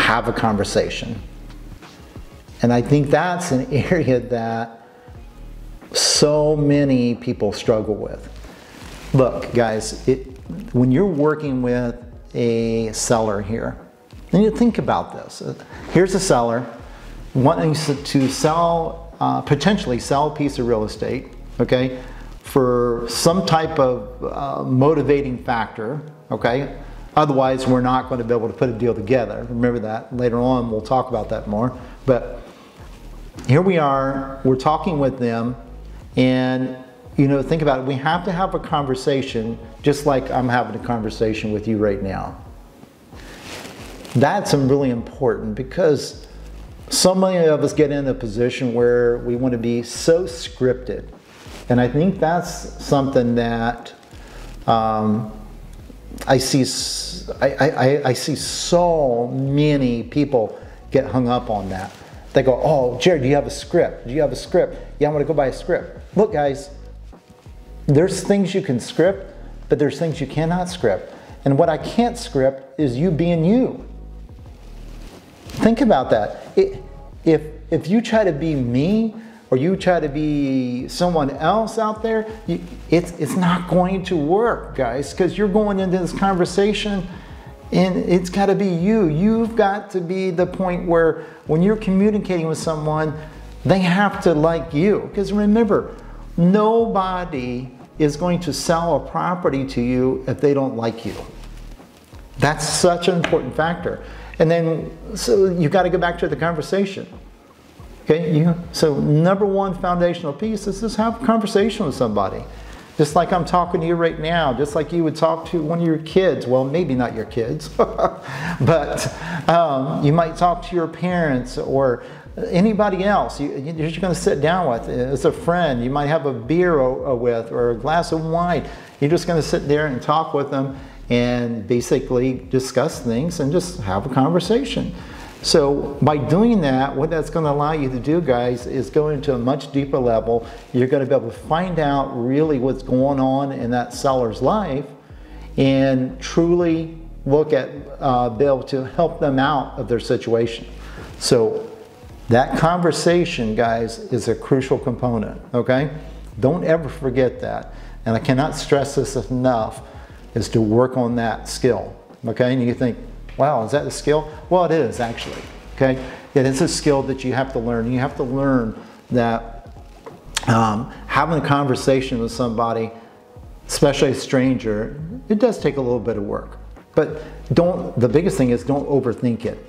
have a conversation. And I think that's an area that so many people struggle with. Look, guys, when you're working with a seller here, then you think about this. Here's a seller wanting to sell, potentially sell a piece of real estate, okay, for some type of motivating factor, okay? Otherwise, we're not going to be able to put a deal together. Remember that. Later on, we'll talk about that more. But here we are, we're talking with them, and think about it. We have to have a conversation just like I'm having a conversation with you right now. That's really important, because so many of us get in a position where we want to be so scripted. And I think that's something that I see so many people get hung up on that. They go, oh, Jared, do you have a script? Do you have a script? Yeah, I'm going to go buy a script. Look, guys, there's things you can script, but there's things you cannot script. And what I can't script is you being you. Think about that. If you try to be me, or you try to be someone else out there, it's not going to work, guys, because you're going into this conversation and it's got to be you. You've got to be the point where when you're communicating with someone, they have to like you. Because remember, nobody is going to sell a property to you if they don't like you. That's such an important factor. And then, so you got to go back to the conversation. Okay, so number one foundational piece is just have a conversation with somebody. Just like I'm talking to you right now, just like you would talk to one of your kids. Well, maybe not your kids, but you might talk to your parents or anybody else you're going to sit down with. As a friend, you might have a beer with or a glass of wine. You're just going to sit there and talk with them and basically discuss things and just have a conversation. So by doing that, what that's going to allow you to do, guys, is go into a much deeper level. You're going to be able to find out really what's going on in that seller's life and truly look at, be able to help them out of their situation. So that conversation, guys, is a crucial component, okay? Don't ever forget that. And I cannot stress this enough, is to work on that skill, okay? And you think, wow, is that a skill? Well, it is actually, okay? It is a skill that you have to learn. You have to learn that having a conversation with somebody, especially a stranger, it does take a little bit of work. But the biggest thing is don't overthink it.